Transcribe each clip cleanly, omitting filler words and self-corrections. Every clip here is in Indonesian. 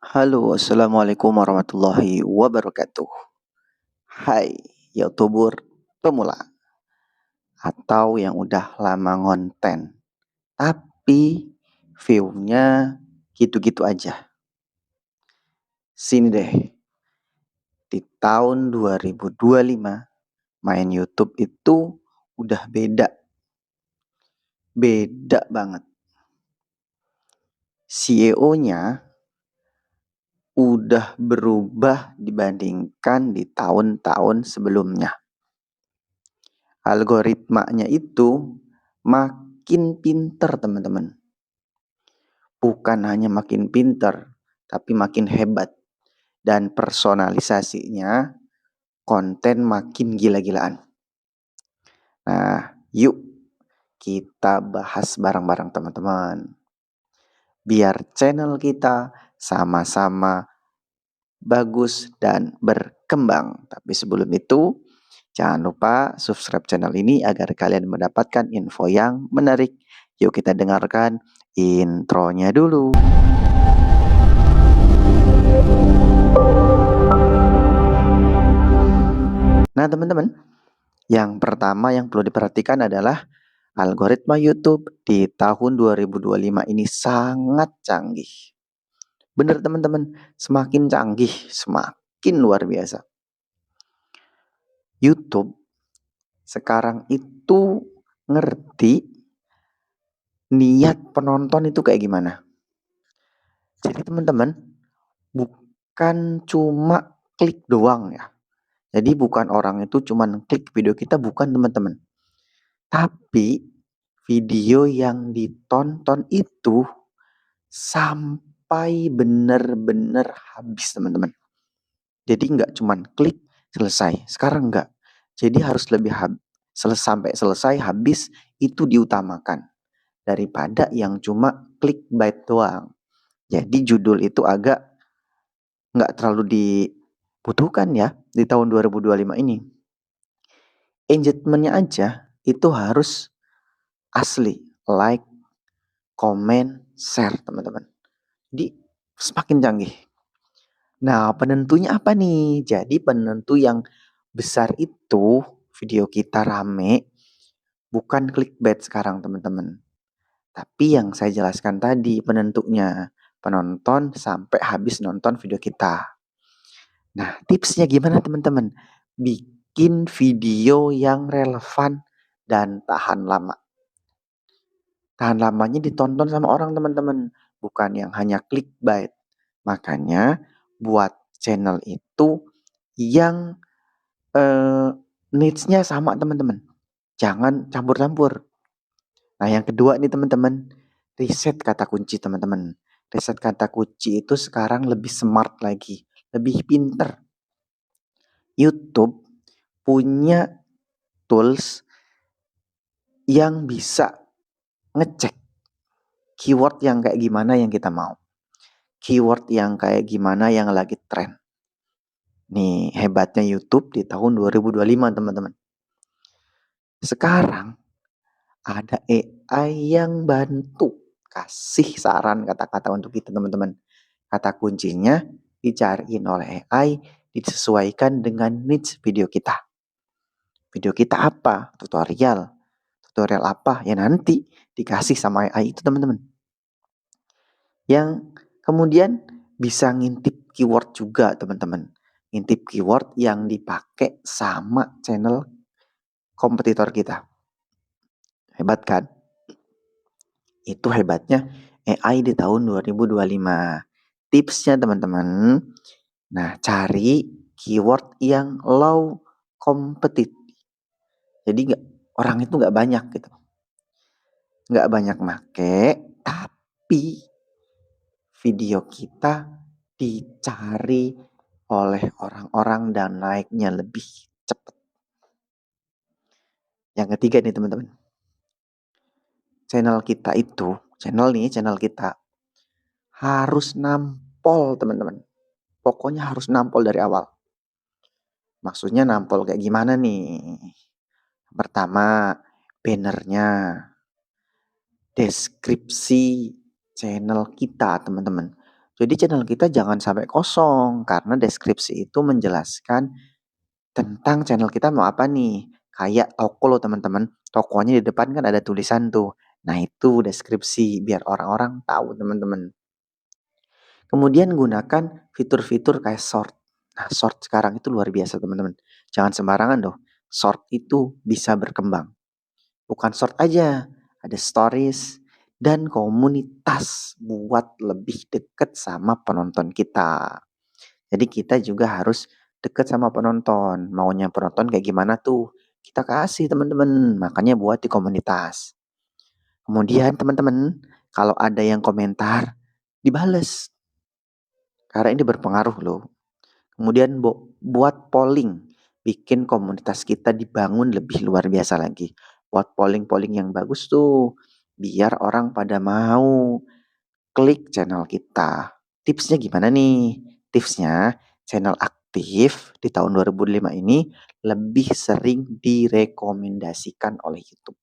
Halo, assalamualaikum warahmatullahi wabarakatuh. Hai, YouTuber pemula atau yang udah lama ngonten, tapi view-nya gitu-gitu aja. Sini deh, di tahun 2025 main YouTube itu udah beda, beda banget. CEO-nya udah berubah dibandingkan di tahun-tahun sebelumnya. Algoritmanya itu makin pinter, teman-teman. Bukan hanya makin pinter, tapi makin hebat. Dan personalisasinya konten makin gila-gilaan. Nah, yuk kita bahas bareng-bareng teman-teman. Biar channel kita sama-sama bagus dan berkembang. Tapi sebelum itu, jangan lupa subscribe channel ini agar kalian mendapatkan info yang menarik. Yuk kita dengarkan intronya dulu. Nah teman-teman, yang pertama yang perlu diperhatikan adalah algoritma YouTube di tahun 2025 ini sangat canggih. Bener teman-teman, semakin canggih, semakin luar biasa. YouTube sekarang itu ngerti niat penonton itu kayak gimana. Jadi teman-teman, bukan cuma klik doang ya. Jadi bukan orang itu cuma klik video kita, bukan teman-teman. Tapi video yang ditonton itu sampai benar-benar habis teman-teman. Jadi nggak cuma klik selesai. Sekarang nggak. Jadi harus lebih sampai selesai habis itu diutamakan daripada yang cuma clickbait doang. Jadi judul itu agak nggak terlalu dibutuhkan ya di tahun 2025 ini. Engagementnya aja itu harus asli, like, komen, share teman-teman. Jadi semakin canggih. Nah penentunya apa nih? Jadi penentu yang besar itu video kita rame bukan clickbait sekarang teman-teman. Tapi yang saya jelaskan tadi penentunya penonton sampai habis nonton video kita. Nah tipsnya gimana teman-teman? Bikin video yang relevan dan tahan lama. Tahan lamanya ditonton sama orang teman-teman, bukan yang hanya clickbait. Makanya buat channel itu yang niche-nya sama teman-teman. Jangan campur-campur. Nah yang kedua nih teman-teman, riset kata kunci teman-teman. Riset kata kunci itu sekarang lebih smart lagi, lebih pinter. YouTube punya tools yang bisa ngecek keyword yang kayak gimana yang kita mau. Keyword yang kayak gimana yang lagi tren. Nih hebatnya YouTube di tahun 2025 teman-teman. Sekarang ada AI yang bantu kasih saran kata-kata untuk kita teman-teman. Kata kuncinya dicariin oleh AI, disesuaikan dengan niche video kita. Video kita apa? Tutorial. Tutorial apa? Ya nanti dikasih sama AI itu teman-teman. Yang kemudian bisa ngintip keyword juga teman-teman. Ngintip keyword yang dipakai sama channel kompetitor kita. Hebat kan? Itu hebatnya AI di tahun 2025. Tipsnya teman-teman, nah cari keyword yang low competitive. Jadi orang itu nggak banyak gitu. Nggak banyak make, tapi video kita dicari oleh orang-orang dan naiknya lebih cepat. Yang ketiga nih teman-teman, channel kita harus nampol teman-teman. Pokoknya harus nampol dari awal. Maksudnya nampol kayak gimana nih? Pertama, bannernya, deskripsi channel kita teman-teman. Jadi channel kita jangan sampai kosong karena deskripsi itu menjelaskan tentang channel kita mau apa nih. Kayak toko loh teman-teman. Tokonya di depan kan ada tulisan tuh. Nah itu deskripsi biar orang-orang tahu teman-teman. Kemudian gunakan fitur-fitur kayak short. Nah short sekarang itu luar biasa teman-teman. Jangan sembarangan loh. Short itu bisa berkembang. Bukan short aja, ada stories dan komunitas buat lebih deket sama penonton kita. Jadi kita juga harus deket sama penonton. Maunya penonton kayak gimana tuh? Kita kasih teman-teman. Makanya buat di komunitas. Kemudian teman-teman, kalau ada yang komentar, dibales. Karena ini berpengaruh loh. Kemudian buat polling. Bikin komunitas kita dibangun lebih luar biasa lagi. Buat polling-polling yang bagus tuh. Biar orang pada mau klik channel kita. Tipsnya gimana nih? Tipsnya, channel aktif di tahun 2005 ini lebih sering direkomendasikan oleh YouTube.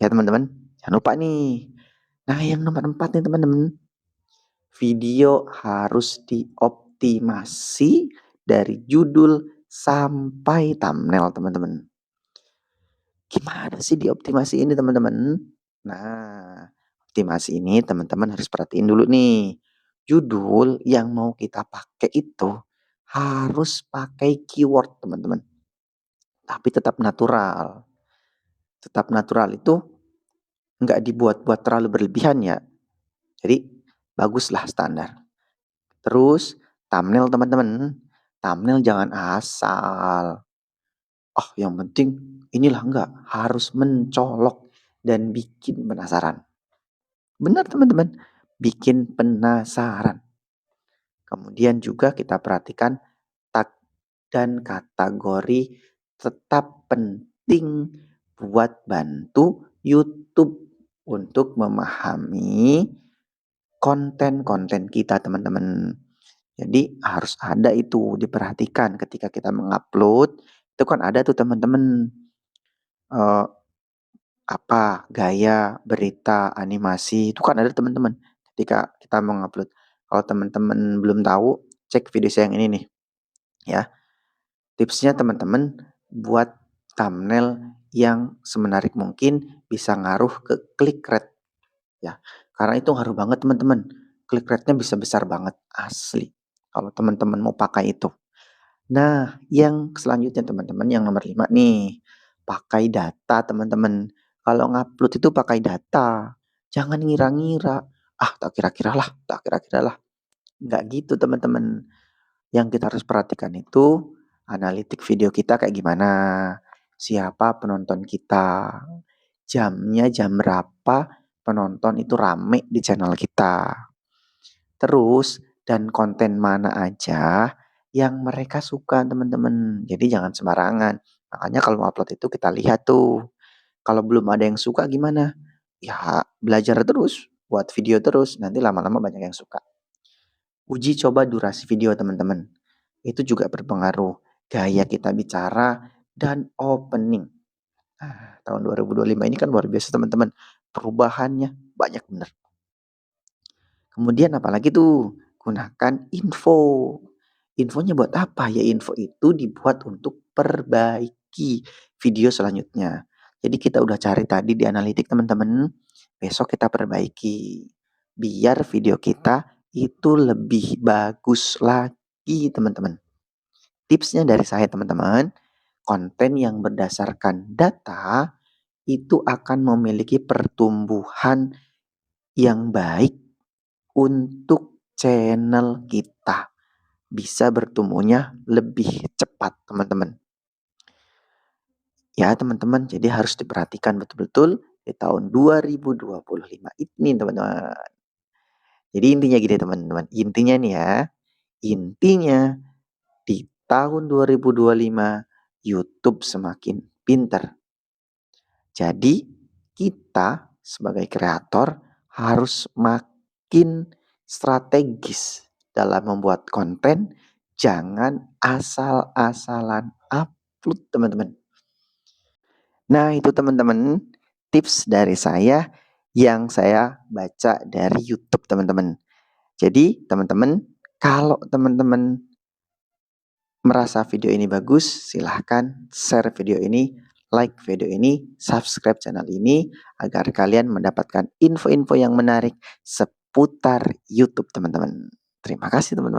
Ya teman-teman, jangan lupa nih. Nah yang nomor 4 nih teman-teman, video harus dioptimasi dari judul sampai thumbnail teman-teman. Gimana sih dioptimasi ini teman-teman? Nah, optimasi ini teman-teman harus perhatiin dulu nih. Judul yang mau kita pakai itu harus pakai keyword teman-teman. Tapi tetap natural. Tetap natural itu nggak dibuat-buat terlalu berlebihan ya. Jadi baguslah standar. Terus thumbnail teman-teman. Thumbnail jangan asal. Oh yang penting inilah enggak. Harus mencolok dan bikin penasaran. Benar teman-teman, bikin penasaran. Kemudian juga kita perhatikan tag dan kategori tetap penting buat bantu YouTube untuk memahami konten-konten kita teman-teman. Jadi harus ada itu diperhatikan ketika kita mengupload. Itu kan ada tuh teman-teman eh, apa gaya, berita, animasi, itu kan ada teman-teman ketika kita mengupload. Kalau teman-teman belum tahu, cek video saya yang ini nih, ya. Tipsnya teman-teman buat thumbnail yang semenarik mungkin bisa ngaruh ke click rate, ya. Karena itu ngaruh banget teman-teman. Click rate-nya bisa besar banget, asli. Kalau teman-teman mau pakai itu. Nah, yang selanjutnya teman-teman, yang nomor 5 nih, pakai data teman-teman. Kalau ngupload itu pakai data, jangan ngira-ngira, ah tak kira-kira lah, tak kira-kira lah. Nggak gitu teman-teman. Yang kita harus perhatikan itu, analitik video kita kayak gimana, siapa penonton kita, jamnya jam berapa penonton itu rame di channel kita. Terus, dan konten mana aja yang mereka suka teman-teman. Jadi jangan sembarangan. Makanya kalau mau upload itu kita lihat tuh. Kalau belum ada yang suka gimana? Ya belajar terus, buat video terus. Nanti lama-lama banyak yang suka. Uji coba durasi video teman-teman. Itu juga berpengaruh. Gaya kita bicara dan opening. Nah, tahun 2025 ini kan luar biasa teman-teman. Perubahannya banyak bener. Kemudian apalagi tuh? Gunakan info. Infonya buat apa? Ya info itu dibuat untuk perbaiki video selanjutnya. Jadi kita udah cari tadi di analitik teman-teman. Besok kita perbaiki. Biar video kita itu lebih bagus lagi teman-teman. Tipsnya dari saya teman-teman. Konten yang berdasarkan data itu akan memiliki pertumbuhan yang baik untuk channel kita bisa bertumbuhnya lebih cepat teman-teman. Ya teman-teman, jadi harus diperhatikan betul-betul di tahun 2025 ini teman-teman. Jadi intinya gini teman-teman, intinya nih ya, intinya di tahun 2025 YouTube semakin pinter. Jadi kita sebagai kreator harus makin strategis dalam membuat konten, jangan asal-asalan upload teman-teman. Nah itu teman-teman tips dari saya yang saya baca dari YouTube teman-teman. Jadi teman-teman, kalau teman-teman merasa video ini bagus, silahkan share video ini, like video ini, subscribe channel ini, agar kalian mendapatkan info-info yang menarik seputar YouTube teman-teman. Terima kasih teman-teman.